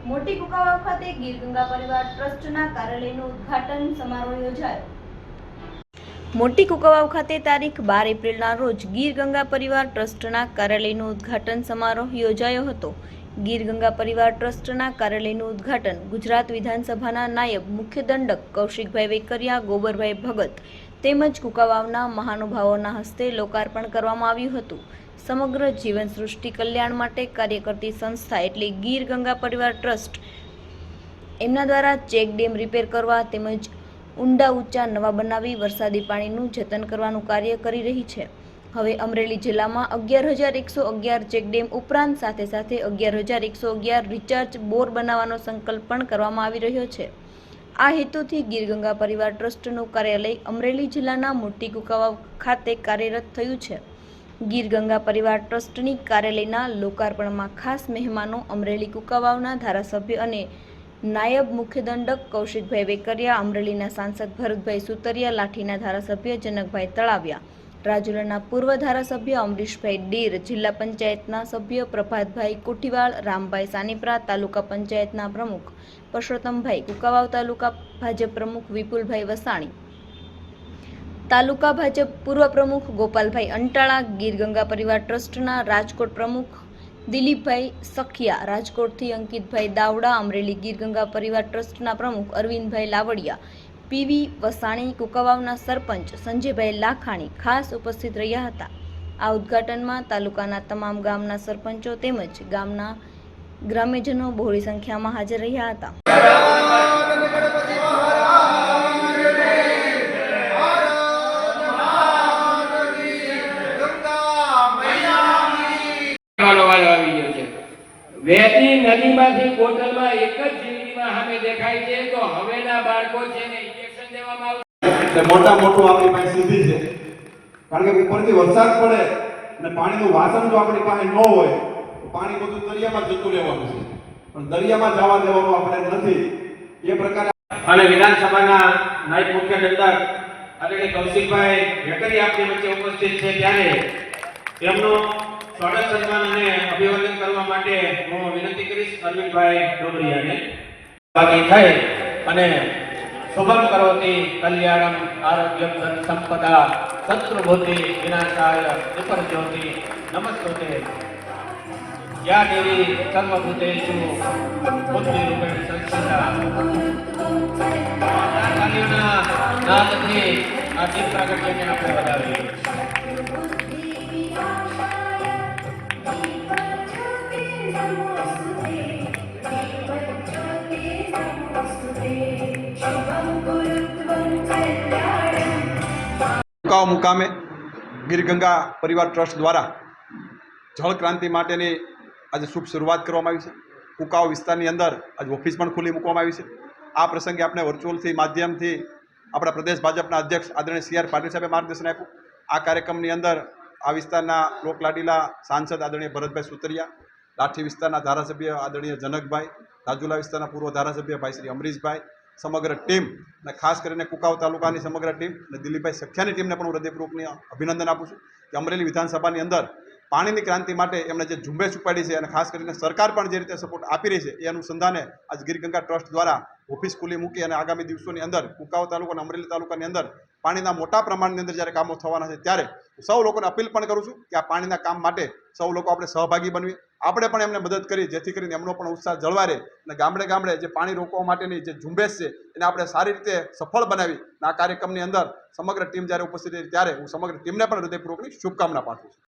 મોટી કુકાવાવ ખાતે ગીર ગંગા પરિવાર ટ્રસ્ટના કાર્યાલયનું ઉદ્ઘાટન સમારોહ યોજાયો। મોટી કુકાવાવ ખાતે તારીખ 12 એપ્રિલના રોજ ગીર ગંગા પરિવાર ટ્રસ્ટના કાર્યાલયનું ઉદ્ઘાટન સમારોહ યોજાયો હતો। ગીર ગંગા પરિવાર ટ્રસ્ટના કાર્યાલયનું ઉદ્ઘાટન ગુજરાત વિધાનસભાના નાયબ મુખ્ય દંડક કૌશિકભાઈ વેકરિયા, ગોબરભાઈ ભગત તેમજ કુકાવાવના મહાનુભાવોના હસ્તે લોકાર્પણ કરવામાં આવ્યું હતું। સમગ્ર જીવન સૃષ્ટિ કલ્યાણ માટે કાર્ય કરતી સંસ્થા એટલે ગીર ગંગા પરિવાર ટ્રસ્ટ એમના દ્વારા ચેક ડેમ રિપેર કરવા તેમજ ઊંડા ઊંચા નવા બનાવી વરસાદી પાણીનું જતન કરવાનું કાર્ય કરી રહી છે। હવે અમરેલી જિલ્લામાં 11,111 ચેક ડેમ ઉપરાંત સાથે સાથે 11,111 રિચાર્જ બોર બનાવવાનો સંકલ્પ પણ કરવામાં આવી રહ્યો છે। આ હેતુથી ગીર ગંગા પરિવાર ટ્રસ્ટનું કાર્યાલય અમરેલી જિલ્લાના મોટી કુકાવાવ ખાતે કાર્યરત થયું છે। ગીર ગંગા પરિવાર ટ્રસ્ટની કાર્યાલયના લોકાર્પણમાં ખાસ મહેમાનો અમરેલી કુકાવાવના ધારાસભ્ય અને નાયબ મુખ્ય દંડક કૌશિકભાઈ વેકરિયા, અમરેલીના સાંસદ ભરતભાઈ સુતરિયા, લાઠીના ધારાસભ્ય જનકભાઈ તળાવિયા, રાજુલાના પૂર્વ ધારાસભ્ય અમરીશભાઈ ડેર, જિલ્લા પંચાયતના સભ્ય પ્રભાતભાઈ કોઠીવાળ, રામભાઈ સાનીપરા, તાલુકા પંચાયતના પ્રમુખ પરસોત્તમભાઈ, કુકાવાવ તાલુકા ભાજપ પ્રમુખ વિપુલભાઈ વસાણી, તાલુકા ભાજપ પૂર્વ પ્રમુખ ગોપાલભાઈ અંટાળા, ગીર ગંગા પરિવાર ટ્રસ્ટના રાજકોટ પ્રમુખ દિલીપભાઈ સખિયા, રાજકોટથી અંકિતભાઈ દાવડા, અમરેલી ગીર ગંગા પરિવાર ટ્રસ્ટના પ્રમુખ અરવિંદભાઈ લાવડિયા, પીવી વસાણી, કુકાવાવના સરપંચ સંજયભાઈ લાખાણી ખાસ ઉપસ્થિત રહ્યા હતા। આ ઉદ્ઘાટનમાં તાલુકાના તમામ ગામના સરપંચો તેમજ ગામના ગ્રામ્યજનો બહોળી સંખ્યામાં હાજર રહ્યા હતા। વહેતી નદીમાંથી બોટલમાં એક જ જિંદગીમાં સામે દેખાય છે તો હવેના બાળકો છે ને ઇન્જેક્શન દેવામાં આવશે। મોટા મોટું આપણી પાસે સીધી છે, કારણ કે ઉપરથી વરસાદ પડે અને પાણીનું વાસણ જો આપણી પાસે ન હોય તો પાણી બધું દરિયામાં જતું રહેવાનું છે, પણ દરિયામાં જવા દેવાનું આપણે નથી। એ પ્રકારે અને વિધાનસભાના નાયબ મુખ્ય દંડક આદરણીય કૌશિકભાઈ વેકરિયા આપણી વચ્ચે ઉપસ્થિત છે, ત્યારે તેમનો સ્વાગત સન્માન અને અભિવાદન કરવા માટે હું વિનંતી કરીશ અરવિંદભાઈ ડોબરિયાને બાકી થઈ અને શુભમ કરોતિ કલ્યાણમ આરોગ્યમ ધન સંપદા શત્રુભૂતિ વિનાશાય વિપરજ્યોતિ નમસ્તે યા દેવી સર્વભૂતેષુ બુદ્ધિરૂપેણ સંસ્થિતા। નાદથી આ દીપ પ્રાગટ્યને આપણે વધાવીએ। કુકાવાવ મુકામે ગીર ગંગા પરિવાર ટ્રસ્ટ દ્વારા જળ ક્રાંતિ માટેની આજે શુભ શરૂઆત કરવામાં આવી છે। કુકાવાવ વિસ્તારની અંદર આજે ઓફિસ પણ ખુલ્લી મૂકવામાં આવી છે। આ પ્રસંગે આપણે વર્ચ્યુઅલથી માધ્યમથી આપણા પ્રદેશ ભાજપના અધ્યક્ષ આદરણીય સી આર પાટીલ સાહેબે માર્ગદર્શન આપ્યું। આ કાર્યક્રમની અંદર આ વિસ્તારના લોકલાડીલા સાંસદ આદરણીય ભરતભાઈ સુતરિયા, લાઠી વિસ્તારના ધારાસભ્ય આદરણીય જનકભાઈ, રાજુલા વિસ્તારના પૂર્વ ધારાસભ્ય ભાઈ શ્રી અમરીશભાઈ, સમગ્ર ટીમ અને ખાસ કરીને કુકાવાવ તાલુકાની સમગ્ર ટીમ અને દિલીપભાઈ સખ્યાની ટીમને પણ હું હૃદયપૂર્વકની અભિનંદન આપું છું કે અમરેલી વિધાનસભાની અંદર પાણીની ક્રાંતિ માટે એમણે જે ઝુંબેશ ઉપાડી છે અને ખાસ કરીને સરકાર પણ જે રીતે સપોર્ટ આપી રહી છે એ અનુસંધાને આજ ગીર ગંગા ટ્રસ્ટ દ્વારા ઓફિસ ખુલ્લી મૂકી અને આગામી દિવસોની અંદર કુકાવાવ તાલુકા અને અમરેલી તાલુકાની અંદર પાણીના મોટા પ્રમાણની અંદર જ્યારે કામો થવાના છે ત્યારે સૌ લોકોને અપીલ પણ કરું છું કે આ પાણીના કામ માટે સૌ લોકો આપણે સહભાગી બનીએ, આપણે પણ એમને મદદ કરી જેથી કરીને એમનો પણ ઉત્સાહ જળવાય રહે અને ગામડે ગામડે જે પાણી રોકવા માટેની જે ઝુંબેશ છે એને આપણે સારી રીતે સફળ બનાવી આ કાર્યક્રમની અંદર સમગ્ર ટીમ જ્યારે ઉપસ્થિત રહી ત્યારે હું સમગ્ર ટીમને પણ હૃદયપૂર્વકની શુભકામના પાઠવું છું।